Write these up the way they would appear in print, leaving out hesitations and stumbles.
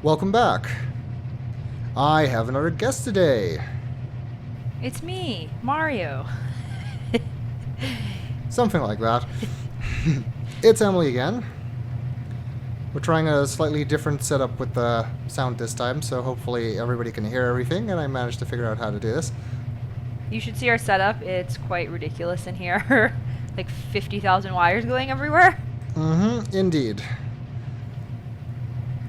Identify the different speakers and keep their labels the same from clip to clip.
Speaker 1: Welcome back. I have another guest today.
Speaker 2: It's me, Mario.
Speaker 1: Something like that. It's Emily again. We're trying a slightly different setup with the sound this time, so hopefully everybody can hear everything, and I managed to figure out how to do this.
Speaker 2: You should see our setup. It's quite ridiculous in here. Like 50,000 wires going everywhere.
Speaker 1: Indeed.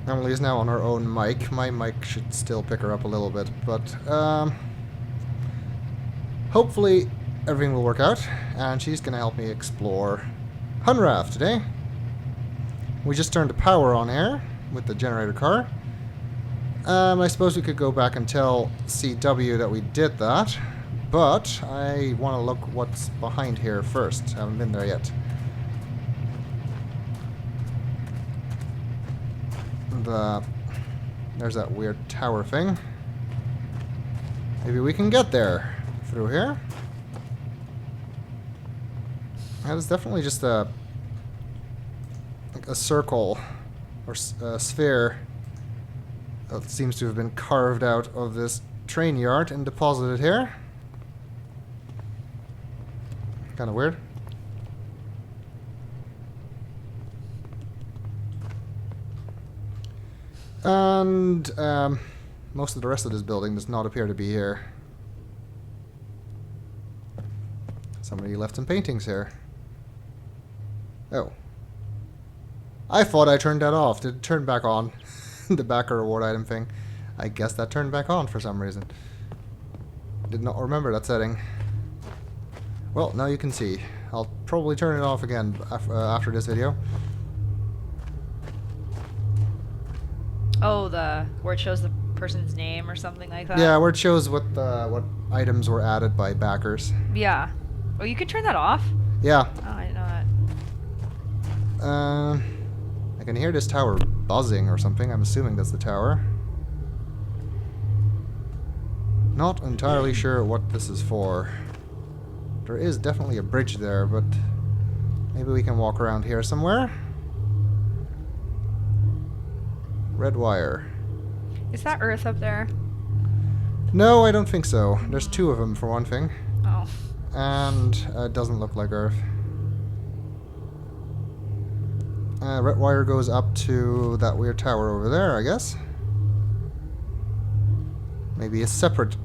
Speaker 1: Emily is now on her own mic. My mic should still pick her up a little bit, but hopefully everything will work out, and she's going to help me explore Hunraft today. We just turned the power on here with the generator car. I suppose we could go back and tell CW that we did that, but I want to look what's behind here first. Haven't been there yet. There's that weird tower thing. Maybe we can get there through here. That is definitely just a circle or a sphere that seems to have been carved out of this train yard and deposited here. Kind of weird. And most of the rest of this building does not appear to be here. Somebody left some paintings here. Oh. I thought I turned that off. Did it turn back on? The backer reward item thing. I guess that turned back on for some reason. Did not remember that setting. Well, now you can see. I'll probably turn it off again after this video.
Speaker 2: Oh, where it shows the person's name or something like that.
Speaker 1: Yeah, where it shows what items were added by backers.
Speaker 2: Yeah. Oh, you can turn that off?
Speaker 1: Yeah.
Speaker 2: Oh, I didn't know that.
Speaker 1: I can hear this tower buzzing or something. I'm assuming that's the tower. Not entirely sure what this is for. There is definitely a bridge there, but maybe we can walk around here somewhere. Red wire.
Speaker 2: Is that Earth up there?
Speaker 1: No, I don't think so. There's two of them for one thing.
Speaker 2: Oh.
Speaker 1: And it doesn't look like Earth. Red wire goes up to that weird tower over there, I guess. Maybe a separate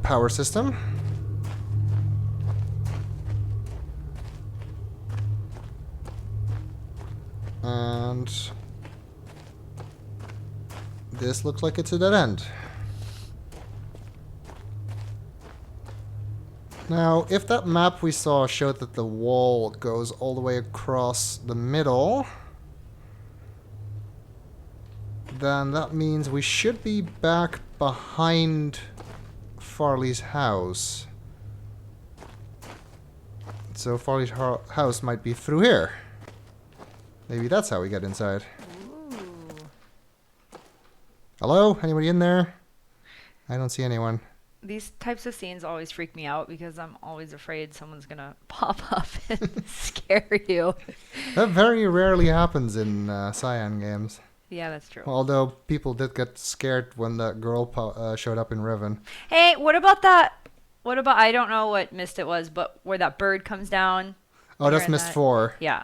Speaker 1: power system. And this looks like it's a dead end. Now, if that map we saw showed that the wall goes all the way across the middle, then that means we should be back behind Farley's house. So Farley's house might be through here. Maybe that's how we get inside.
Speaker 2: Ooh.
Speaker 1: Hello? Anybody in there? I don't see anyone.
Speaker 2: These types of scenes always freak me out because I'm always afraid someone's gonna pop up and scare you.
Speaker 1: That very rarely happens in Cyan games.
Speaker 2: Yeah, that's true.
Speaker 1: Although people did get scared when that girl showed up in Riven.
Speaker 2: Hey, what about that? What about, I don't know what mist it was, but where that bird comes down?
Speaker 1: Oh, that's Mist 4.
Speaker 2: Yeah.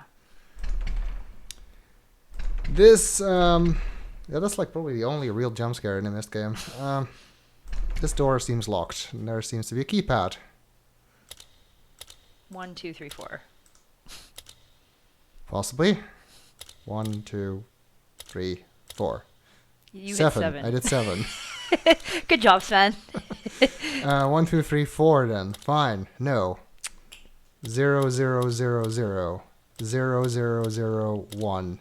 Speaker 1: This, yeah, that's like probably the only real jump scare in the Mist game. This door seems locked, and there seems to be a keypad.
Speaker 2: 1, 2, 3, 4.
Speaker 1: Possibly. 1, 2, 3, 4.
Speaker 2: You hit
Speaker 1: 7. I did 7.
Speaker 2: Good job, Sven.
Speaker 1: 1, 2, 3, 4 then. Fine. No. 0, 0, 0, 0. 0, 0, 0, 1.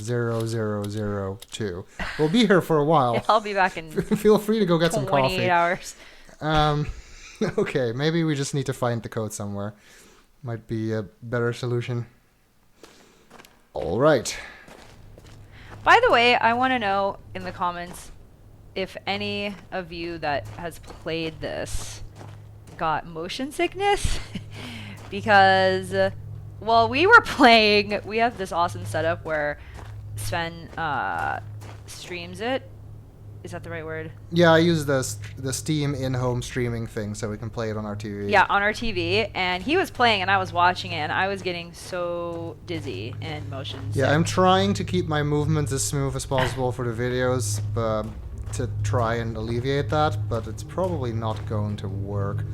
Speaker 1: 0, 0, 0, 2. We'll be here for a while.
Speaker 2: Yeah, I'll be back in
Speaker 1: Feel free to go get some
Speaker 2: 28
Speaker 1: coffee.
Speaker 2: hours.
Speaker 1: Okay, maybe we just need to find the code somewhere. Might be a better solution. All right.
Speaker 2: By the way, I want to know in the comments if any of you that has played this got motion sickness. Because while we were playing, we have this awesome setup where Sven streams it. Is that the right word?
Speaker 1: Yeah, I use the Steam in-home streaming thing so we can play it on our TV.
Speaker 2: Yeah, on our TV, and he was playing and I was watching it, and I was getting so dizzy and motion sick.
Speaker 1: Yeah, I'm trying to keep my movements as smooth as possible for the videos, to try and alleviate that, but it's probably not going to work.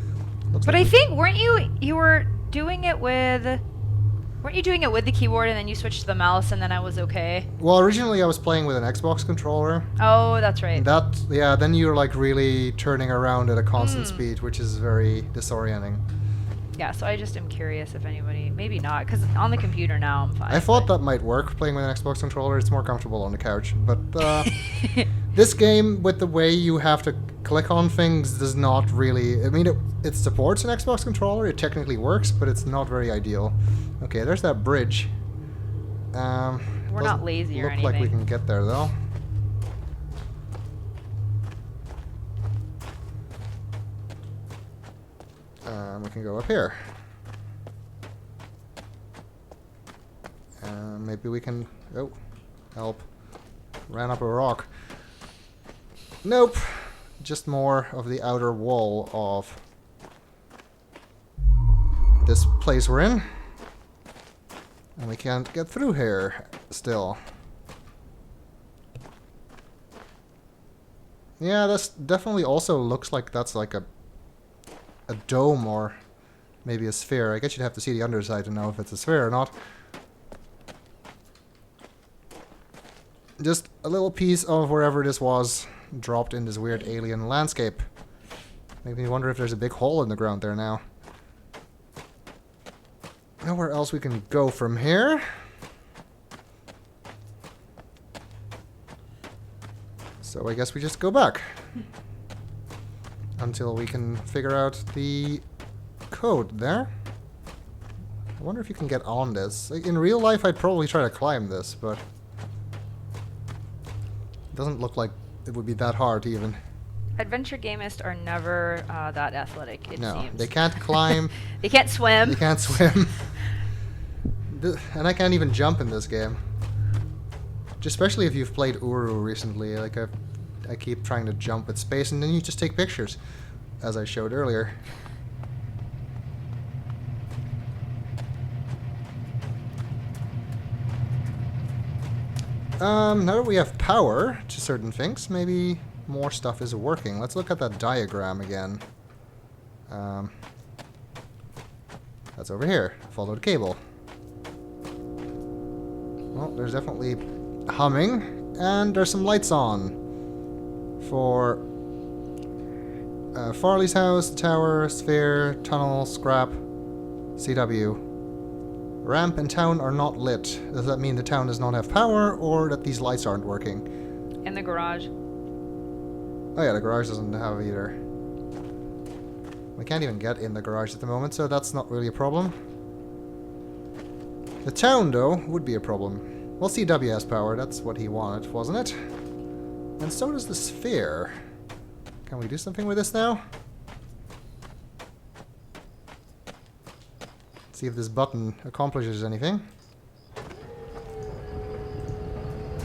Speaker 2: But I think weren't you were doing it with the keyboard and then you switched to the mouse and then I was okay?
Speaker 1: Well, originally I was playing with an Xbox controller.
Speaker 2: Oh, that's right.
Speaker 1: Then you're like really turning around at a constant speed, which is very disorienting.
Speaker 2: Yeah, so I just am curious if anybody, maybe not, because on the computer now I'm fine.
Speaker 1: I thought that might work, playing with an Xbox controller. It's more comfortable on the couch. But this game, with the way you have to click on things, does not really... I mean, it supports an Xbox controller. It technically works, but it's not very ideal. Okay, there's that bridge.
Speaker 2: We're not lazy or anything.
Speaker 1: Look like we can get there, though. We can go up here. Maybe we can... Oh, help. Ran up a rock. Nope. Just more of the outer wall of this place we're in. And we can't get through here still. Yeah, that's definitely also looks like that's like a dome or maybe a sphere. I guess you'd have to see the underside to know if it's a sphere or not. Just a little piece of wherever this was dropped in this weird alien landscape. Make me wonder if there's a big hole in the ground there now. Nowhere else we can go from here. So I guess we just go back. Until we can figure out the code there. I wonder if you can get on this. Like, in real life, I'd probably try to climb this, but it doesn't look like it would be that hard even.
Speaker 2: Adventure gamists are never that athletic, it
Speaker 1: No,
Speaker 2: seems.
Speaker 1: they can't climb.
Speaker 2: They can't swim.
Speaker 1: They can't swim. And I can't even jump in this game. Especially if you've played Uru recently. Like, I keep trying to jump at space, and then you just take pictures, as I showed earlier. Now that we have power to certain things, maybe more stuff is working. Let's look at that diagram again. That's over here. Follow the cable. Well, there's definitely humming, and there's some lights on. For Farley's house, tower, sphere, tunnel, scrap, CW. Ramp and town are not lit. Does that mean the town does not have power, or that these lights aren't working?
Speaker 2: In the garage.
Speaker 1: Oh yeah, the garage doesn't have either. We can't even get in the garage at the moment, so that's not really a problem. The town, though, would be a problem. Well, CW has power. That's what he wanted, wasn't it? And so does the sphere. Can we do something with this now? See if this button accomplishes anything.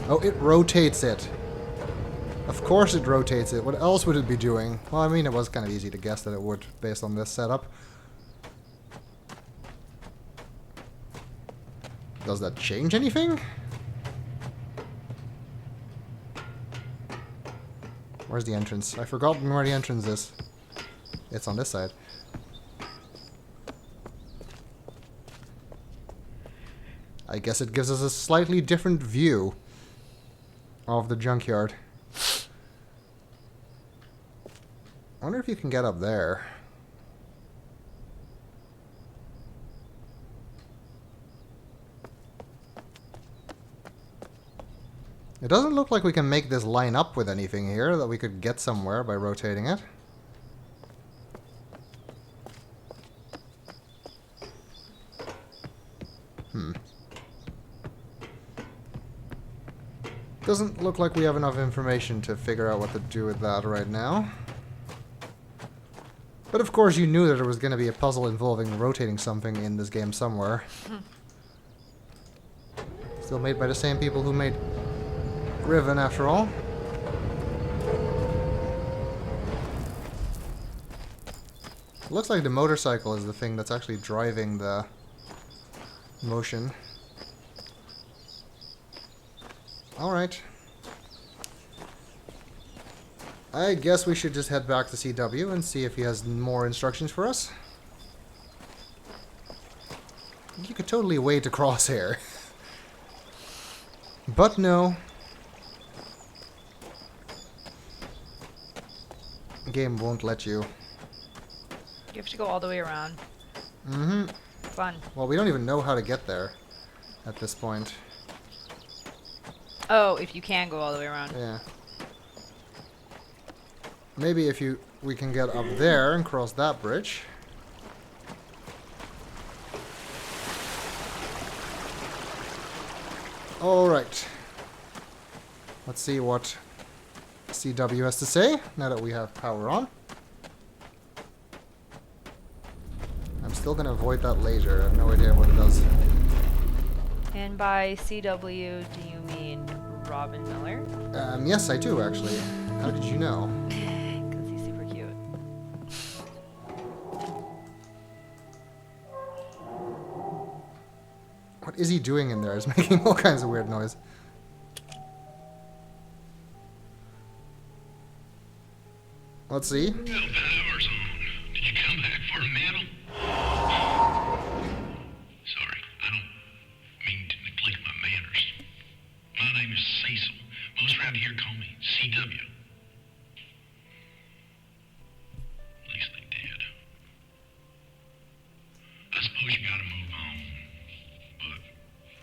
Speaker 1: Oh, it rotates it. Of course it rotates it. What else would it be doing? Well, I mean, it was kind of easy to guess that it would, based on this setup. Does that change anything? Where's the entrance? I've forgotten where the entrance is. It's on this side. I guess it gives us a slightly different view of the junkyard. I wonder if you can get up there. It doesn't look like we can make this line up with anything here, that we could get somewhere by rotating it. Doesn't look like we have enough information to figure out what to do with that right now. But of course you knew that there was going to be a puzzle involving rotating something in this game somewhere. Still made by the same people who made Riven, after all. Looks like the motorcycle is the thing that's actually driving the motion. Alright. I guess we should just head back to CW and see if he has more instructions for us. You could totally wait to cross here. But no. The game won't let you.
Speaker 2: You have to go all the way around.
Speaker 1: Mm-hmm.
Speaker 2: Fun.
Speaker 1: Well, we don't even know how to get there at this point.
Speaker 2: Oh, if you can go all the way around.
Speaker 1: Yeah. Maybe if we can get up there and cross that bridge. Alright. Let's see what CW has to say now that we have power on. I'm still gonna avoid that laser. I have no idea what it does.
Speaker 2: And by CW, do you mean Robin Miller?
Speaker 1: Yes, I do, actually. How did you know?
Speaker 2: Because he's super cute.
Speaker 1: What is he doing in there? He's making all kinds of weird noise. Let's see.
Speaker 3: Well, power's on. Did you come back for a medal? Sorry, I don't mean to neglect my manners. My name is Cecil. Most around here call me CW. At least they did. I suppose you gotta move on. But,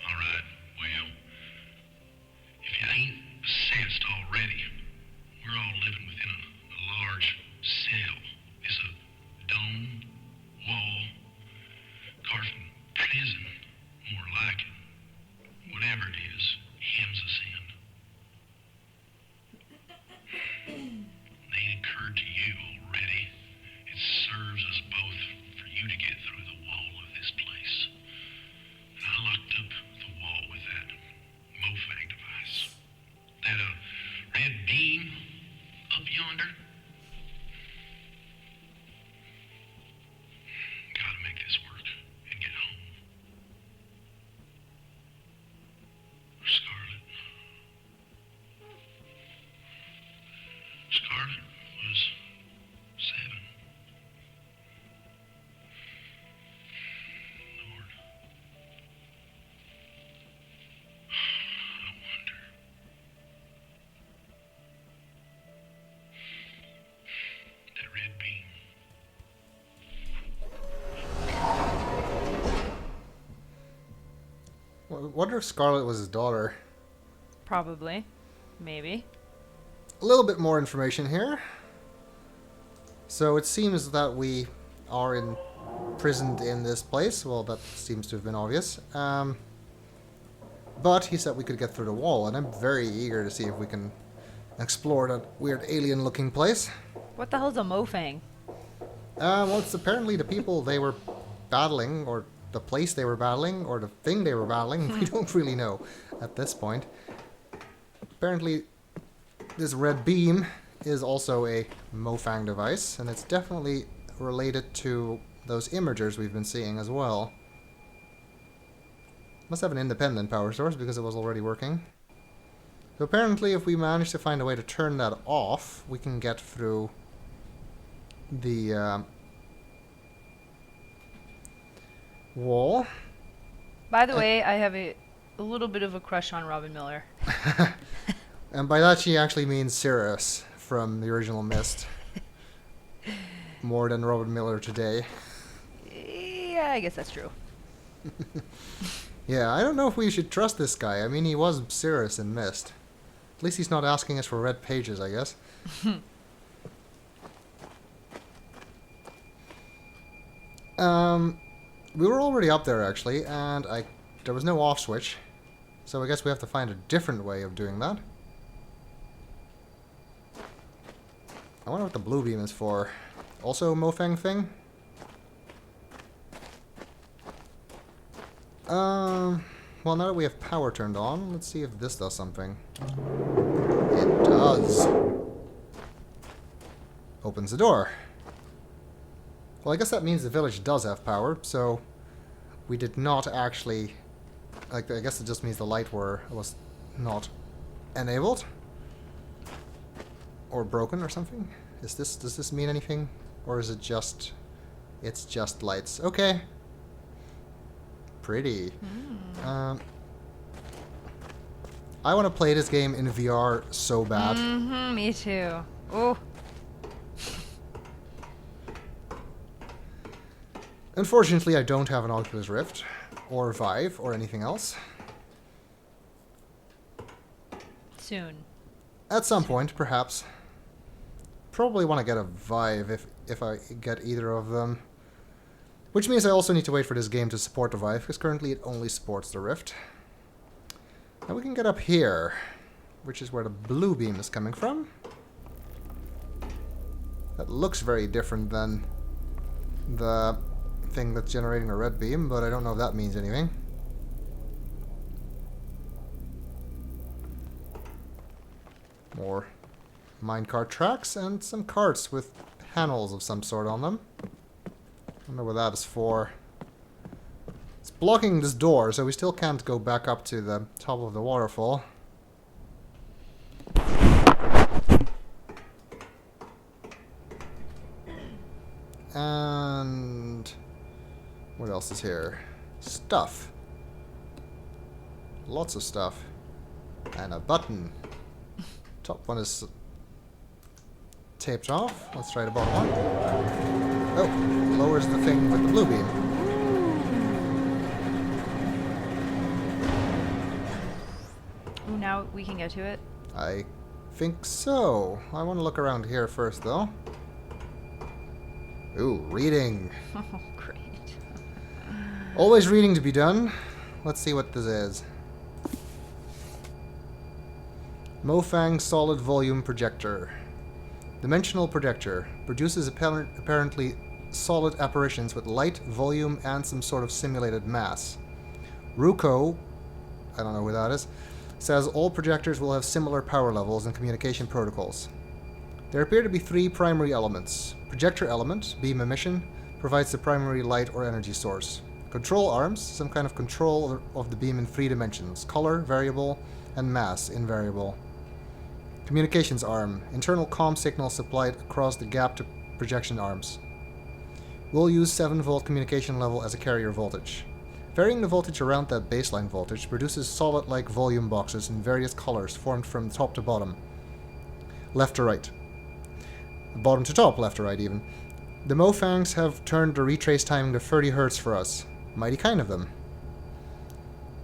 Speaker 3: alright, well, if you ain't assessed already, we're all living within a large cell. It's a dome, wall, carved from prison, more like it. Whatever it is, hems us in. They ain't occurred to you already. It serves us both for you to get through the wall of this place. And I locked up the wall with that MoFag device. That red beam up yonder. Gotta make this work and get home. Scarlet. Scarlet was 7. Lord. I wonder. That red beam.
Speaker 1: I wonder if Scarlet was his daughter.
Speaker 2: Probably. Maybe.
Speaker 1: A little bit more information here. So it seems that we are imprisoned in this place. Well, that seems to have been obvious. But he said we could get through the wall, and I'm very eager to see if we can explore that weird alien-looking place.
Speaker 2: What the hell's a mofang?
Speaker 1: Well, it's apparently the people they were battling, or the place they were battling, or the thing they were battling. We don't really know at this point. Apparently, this red beam is also a Mofang device, and it's definitely related to those imagers we've been seeing as well. Must have an independent power source because it was already working. So apparently if we manage to find a way to turn that off, we can get through the wall.
Speaker 2: By the way, I have a little bit of a crush on Robin Miller.
Speaker 1: And by that she actually means Sirius from the original Myst. More than Robert Miller today.
Speaker 2: Yeah, I guess that's true.
Speaker 1: Yeah, I don't know if we should trust this guy. I mean, he was Sirius in Myst. At least he's not asking us for red pages, I guess. We were already up there, actually, and there was no off switch. So I guess we have to find a different way of doing that. I wonder what the blue beam is for. Also a Mofang thing? well, now that we have power turned on, let's see if this does something. It does. Opens the door. Well, I guess that means the village does have power, so we did not actually... Like, I guess it just means the light was not enabled. Or broken or something. Does this mean anything? Or is it just... It's just lights. Okay. Pretty. I want to play this game in VR so bad.
Speaker 2: Me too. Oh.
Speaker 1: Unfortunately, I don't have an Oculus Rift, or Vive, or anything else.
Speaker 2: Soon.
Speaker 1: At some point, perhaps. Probably want to get a Vive if I get either of them. Which means I also need to wait for this game to support the Vive, because currently it only supports the Rift. And we can get up here, which is where the blue beam is coming from. That looks very different than the thing that's generating a red beam, but I don't know if that means anything. More minecart tracks and some carts with panels of some sort on them. I don't know what that is for. It's blocking this door, so we still can't go back up to the top of the waterfall. And what else is here? Stuff. Lots of stuff. And a button. Top one is taped off. Let's try the bottom one. Oh, lowers the thing with the blue beam.
Speaker 2: Ooh, now we can get to it.
Speaker 1: I think so. I want to look around here first, though. Ooh, reading.
Speaker 2: Oh, great.
Speaker 1: Always reading to be done. Let's see what this is. Mofang Solid Volume Projector. Dimensional projector. Produces apparently solid apparitions with light, volume, and some sort of simulated mass. Ruko, I don't know who that is, says all projectors will have similar power levels and communication protocols. There appear to be three primary elements. Projector element, beam emission, provides the primary light or energy source. Control arms, some kind of control of the beam in 3 dimensions. Color, variable, and mass, invariable. Communications arm, internal comm signal supplied across the gap to projection arms. We'll use 7-volt communication level as a carrier voltage. Varying the voltage around that baseline voltage produces solid-like volume boxes in various colors formed from top to bottom. Left to right. Bottom to top, left to right even. The Mofangs have turned the retrace timing to 30 Hz for us. Mighty kind of them.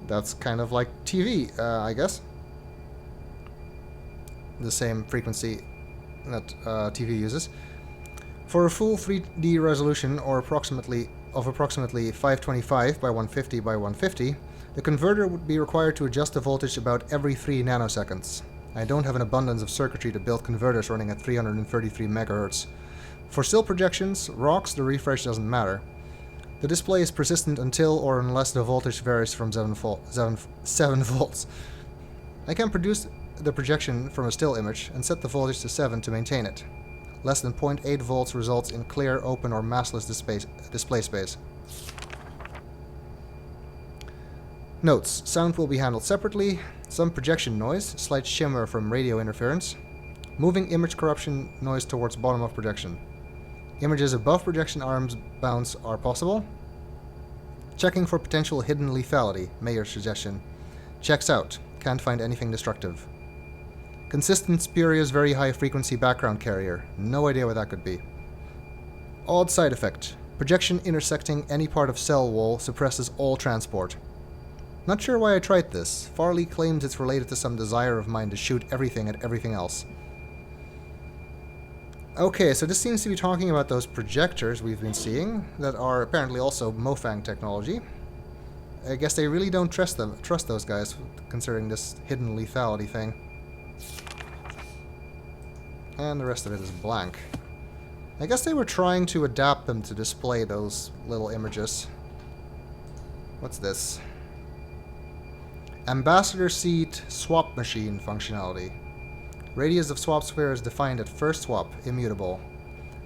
Speaker 1: That's kind of like TV, I guess. The same frequency that TV uses. For a full 3D resolution, or approximately 525 by 150 by 150, the converter would be required to adjust the voltage about every 3 nanoseconds. I don't have an abundance of circuitry to build converters running at 333 MHz. For still projections, rocks, the refresh doesn't matter. The display is persistent until or unless the voltage varies from 7 volts. I can produce the projection from a still image and set the voltage to 7 to maintain it. Less than 0.8 volts results in clear, open, or massless display space. Notes. Sound will be handled separately. Some projection noise, slight shimmer from radio interference. Moving image corruption noise towards bottom of projection. Images above projection arms bounce are possible. Checking for potential hidden lethality, Mayer's suggestion. Checks out. Can't find anything destructive. Consistent, spurious, very high frequency background carrier. No idea what that could be. Odd side effect. Projection intersecting any part of cell wall suppresses all transport. Not sure why I tried this. Farley claims it's related to some desire of mine to shoot everything at everything else. Okay, so this seems to be talking about those projectors we've been seeing that are apparently also Mofang technology. I guess they really don't trust those guys, considering this hidden lethality thing. And the rest of it is blank. I guess they were trying to adapt them to display those little images. What's this? Ambassador Seat Swap Machine functionality. Radius of swap sphere is defined at first swap, immutable.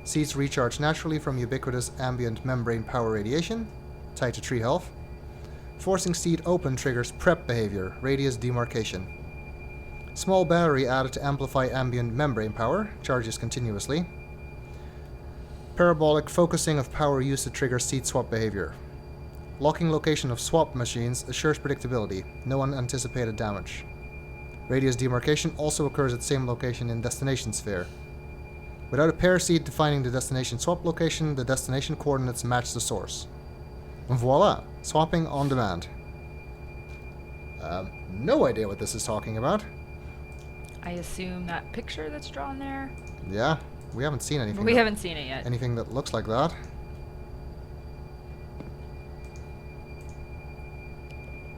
Speaker 1: Seats recharge naturally from ubiquitous ambient membrane power radiation, tied to tree health. Forcing seat open triggers prep behavior, radius demarcation. Small battery added to amplify ambient membrane power, charges continuously. Parabolic focusing of power used to trigger seat swap behavior. Locking location of swap machines assures predictability, no unanticipated damage. Radius demarcation also occurs at same location in destination sphere. Without a pair seat defining the destination swap location, the destination coordinates match the source. And voila! Swapping on demand. No idea what this is talking about.
Speaker 2: I assume that picture that's drawn there.
Speaker 1: Yeah, we haven't seen anything.
Speaker 2: We haven't seen it yet.
Speaker 1: Anything that looks like that.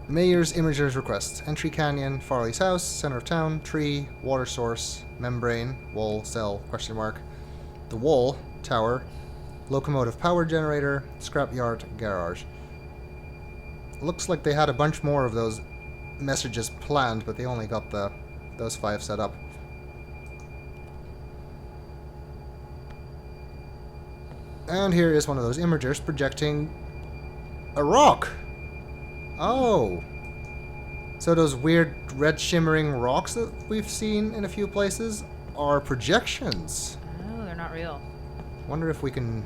Speaker 1: Mayor's Imager's request. Entry canyon, Farley's house, center of town, tree, water source, membrane, wall, cell, question mark. The wall, tower, locomotive power generator, scrapyard, garage. Looks like they had a bunch more of those messages planned, but they only got those 5 set up. And here is one of those imagers projecting a rock. Oh. So those weird red shimmering rocks that we've seen in a few places are projections.
Speaker 2: Oh, they're not real.
Speaker 1: Wonder if we can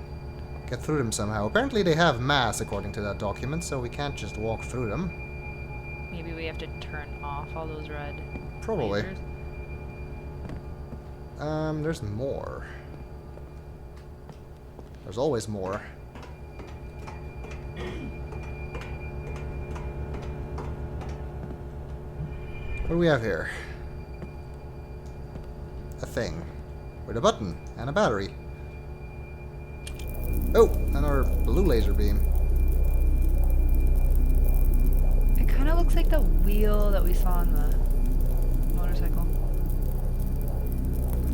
Speaker 1: get through them somehow. Apparently they have mass according to that document, so we can't just walk through them.
Speaker 2: Maybe we have to turn off all those red
Speaker 1: Probably.
Speaker 2: lasers.
Speaker 1: There's more. There's always more. What do we have here? A thing. With a button and a battery. Oh, another blue laser beam.
Speaker 2: It kind of looks like the wheel that we saw on the motorcycle.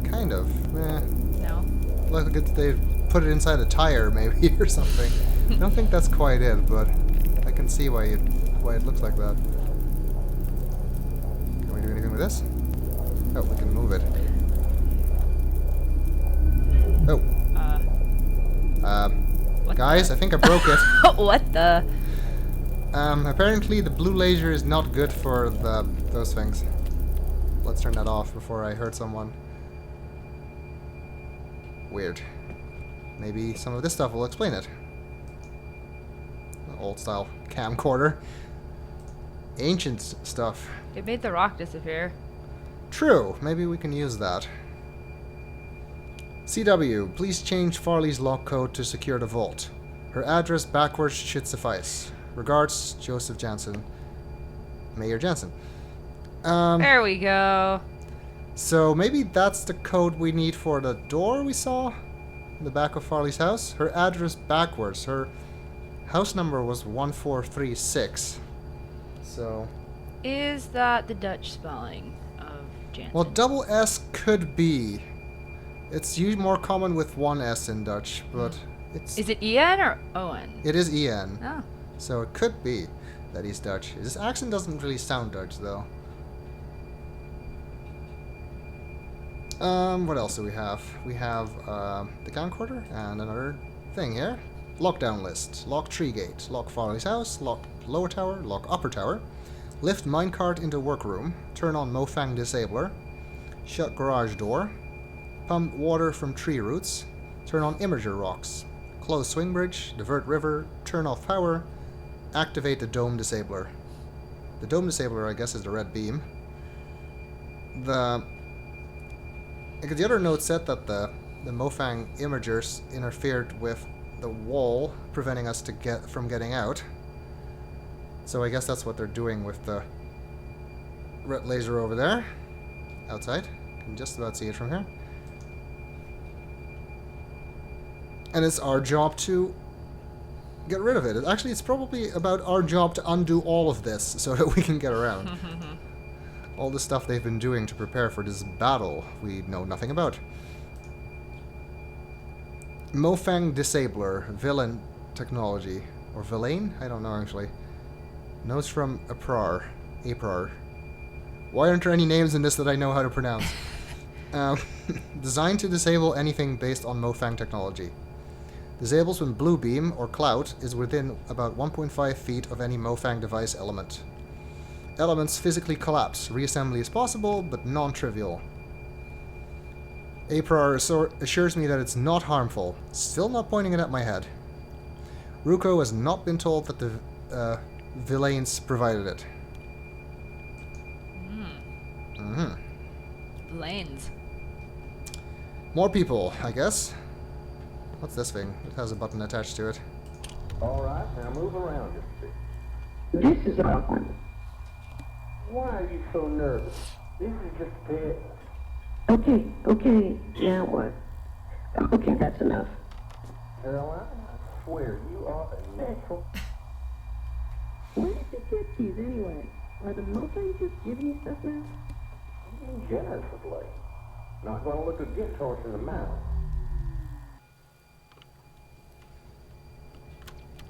Speaker 1: Kind of. Eh.
Speaker 2: No?
Speaker 1: Like they put it inside a tire, maybe, or something. I don't think that's quite it, but I can see why it looks like that. Can we do anything with this? Oh, we can move it. Oh.
Speaker 2: What
Speaker 1: Guys, I think I broke it.
Speaker 2: What the?
Speaker 1: Apparently the blue laser is not good for those things. Let's turn that off before I hurt someone. Weird. Maybe some of this stuff will explain it. Old style camcorder. Ancient stuff.
Speaker 2: It made the rock disappear.
Speaker 1: True, maybe we can use that. CW, please change Farley's lock code to secure the vault. Her address backwards should suffice. Regards, Joseph Jansen. Mayor Jansen.
Speaker 2: There we go.
Speaker 1: So maybe that's the code we need for the door we saw in the back of Farley's house. Her address backwards. Her house number was 1436. So...
Speaker 2: Is that the Dutch spelling of Jansen?
Speaker 1: Well, double S could be. It's usually more common with one S in Dutch, but it's...
Speaker 2: Is it EN or ON?
Speaker 1: It is EN.
Speaker 2: Oh.
Speaker 1: So it could be that he's Dutch. His accent doesn't really sound Dutch, though. What else do we have? We have the camcorder and another thing here. Lockdown list. Lock tree gate. Lock Farley's house. Lock lower tower. Lock upper tower. Lift minecart into workroom. Turn on Mofang disabler. Shut garage door. Pump water from tree roots. Turn on imager rocks. Close swing bridge. Divert river. Turn off power. Activate the dome disabler. The dome disabler, I guess, is the red beam. Because the other note said that the Mofang imagers interfered with the wall, preventing us from getting out. So I guess that's what they're doing with the red laser over there. Outside. You can just about see it from here. And it's our job to get rid of it. Actually, it's probably about our job to undo all of this so that we can get around. All the stuff they've been doing to prepare for this battle, we know nothing about. Mofang disabler, villain technology. Or villain? I don't know actually. Notes from Aprar. Apror. Why aren't there any names in this that I know how to pronounce? Designed to disable anything based on Mofang technology. Disables when blue beam or cloud is within about 1.5 feet of any Mofang device element. Elements physically collapse. Reassembly is possible, but non-trivial. Apror assures me that it's not harmful. Still not pointing it at my head. Ruko has not been told that the Villains provided it.
Speaker 2: Lanes.
Speaker 1: More people, I guess. What's this thing? It has a button attached to it.
Speaker 4: Alright, now move around just a bit.
Speaker 5: This is awkward.
Speaker 4: Why are you so nervous? This is just a pit.
Speaker 5: Okay, now what? Okay, that's enough.
Speaker 4: Caroline, I swear you are a natural.
Speaker 5: Where did you get these anyway? Are the Mofangs just giving you stuff now?
Speaker 4: I'm being generous of late. Not gonna look a gift horse in the mouth.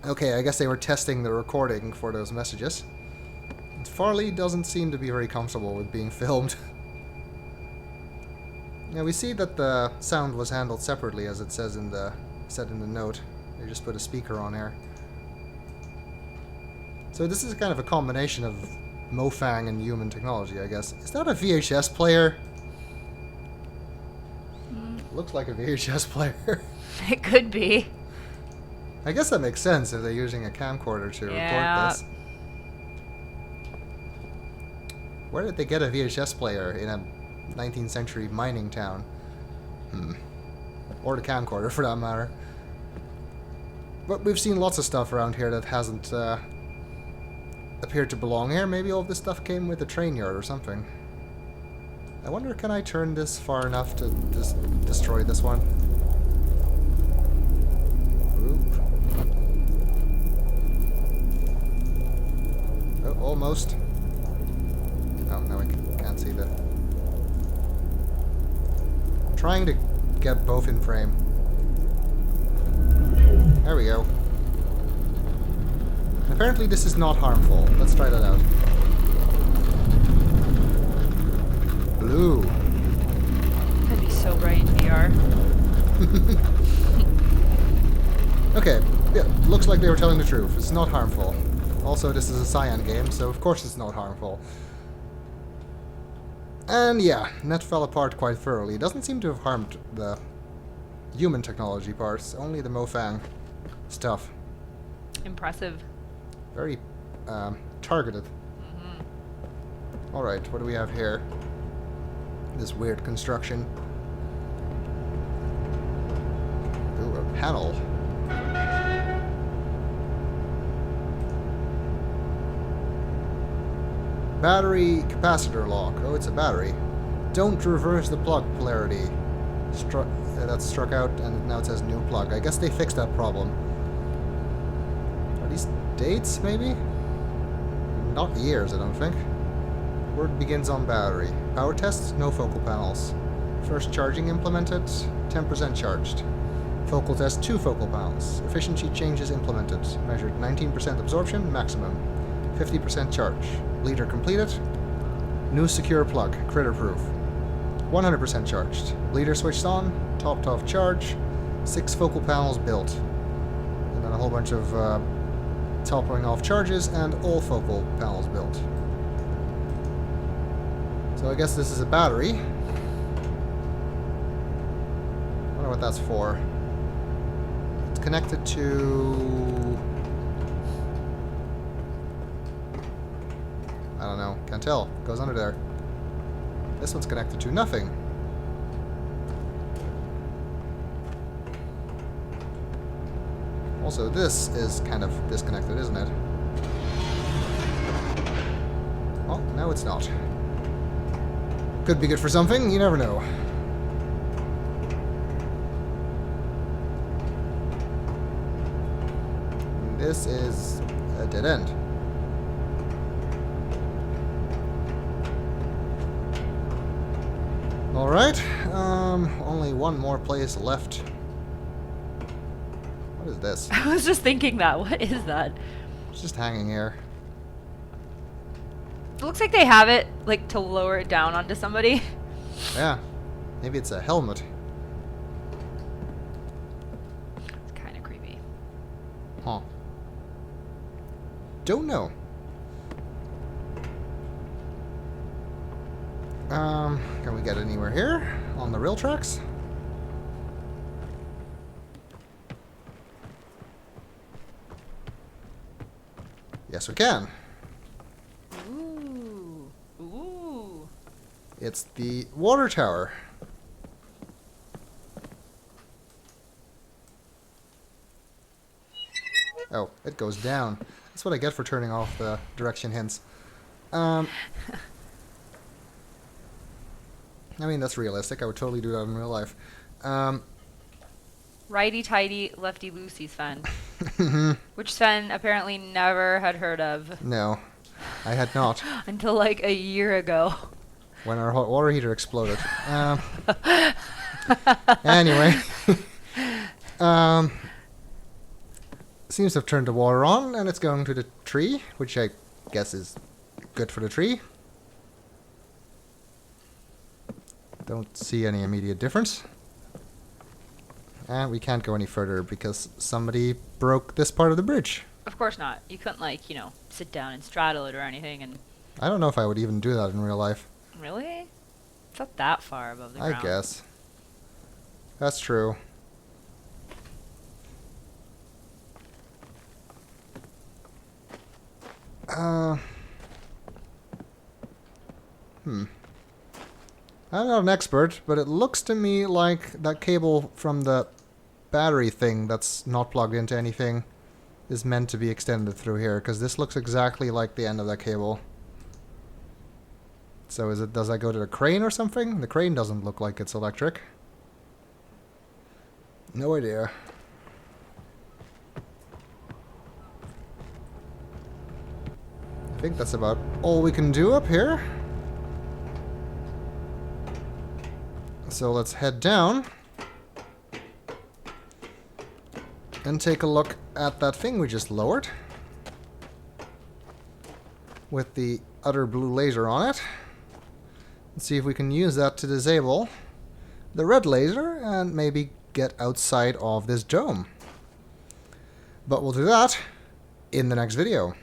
Speaker 1: Okay, I guess they were testing the recording for those messages. And Farley doesn't seem to be very comfortable with being filmed. Yeah, we see that the sound was handled separately, as it says in the note. They just put a speaker on here. So this is kind of a combination of Mofang and human technology, I guess. Is that a VHS player? Looks like a VHS player.
Speaker 2: It could be.
Speaker 1: I guess that makes sense if they're using a camcorder to record this. Where did they get a VHS player in a 19th century mining town? Or the camcorder, for that matter. But we've seen lots of stuff around here that hasn't appeared to belong here. Maybe all of this stuff came with a train yard or something. I wonder, can I turn this far enough to just destroy this one? Oop. Oh, almost. Oh, now I can't see the... I'm trying to get both in frame. There we go. Apparently this is not harmful. Let's try that out. Blue.
Speaker 2: That'd be so bright in VR.
Speaker 1: Okay, yeah, looks like they were telling the truth. It's not harmful. Also, this is a cyan game, so of course it's not harmful. And yeah, that fell apart quite thoroughly. It doesn't seem to have harmed the human technology parts, only the Mofang stuff.
Speaker 2: Impressive.
Speaker 1: Very targeted. Alright, what do we have here? This weird construction. Ooh, a panel. Battery capacitor lock. Oh, it's a battery. Don't reverse the plug polarity. That's struck out, and now it says new plug. I guess they fixed that problem. Are these dates, maybe? Not years, I don't think. Word begins on battery. Power tests, no focal panels. First charging implemented, 10% charged. Focal test, 2 focal panels. Efficiency changes implemented. Measured 19% absorption, maximum. 50% charge. Bleeder completed. New secure plug, critter proof. 100% charged. Bleeder switched on, topped off charge. 6 focal panels built. And then a whole bunch of topping off charges and all focal panels built. So I guess this is a battery. Wonder what that's for. It's connected to... I don't know. Can't tell. Goes under there. This one's connected to nothing. Also, this is kind of disconnected, isn't it? Oh, no, it's not. Could be good for something, you never know. This is a dead end. Alright, only one more place left. What is this?
Speaker 2: I was just thinking that. What is that?
Speaker 1: It's just hanging here.
Speaker 2: It looks like they have it, like, to lower it down onto somebody.
Speaker 1: Yeah. Maybe it's a helmet.
Speaker 2: It's kind of creepy.
Speaker 1: Huh. Don't know. Can we get anywhere here? On the rail tracks? Yes, we can.
Speaker 2: Ooh. Ooh.
Speaker 1: It's the water tower. Oh, it goes down. That's what I get for turning off the direction hints. I mean, that's realistic. I would totally do that in real life.
Speaker 2: Righty-tighty, lefty-loosey Sven. Which Sven apparently never had heard of.
Speaker 1: No, I had not.
Speaker 2: Until like a year ago.
Speaker 1: When our hot water heater exploded. Anyway. Seems to have turned the water on, and it's going to the tree, which I guess is good for the tree. Don't see any immediate difference. And we can't go any further because somebody broke this part of the bridge.
Speaker 2: Of course not. You couldn't, like, you know, sit down and straddle it or anything, and...
Speaker 1: I don't know if I would even do that in real life.
Speaker 2: Really? It's not that far above the ground.
Speaker 1: I guess. That's true. I'm not an expert, but it looks to me like that cable from the battery thing that's not plugged into anything is meant to be extended through here, because this looks exactly like the end of that cable. So does that go to the crane or something? The crane doesn't look like it's electric. No idea. I think that's about all we can do up here. So let's head down and take a look at that thing we just lowered with the other blue laser on it. Let's see if we can use that to disable the red laser and maybe get outside of this dome. But we'll do that in the next video.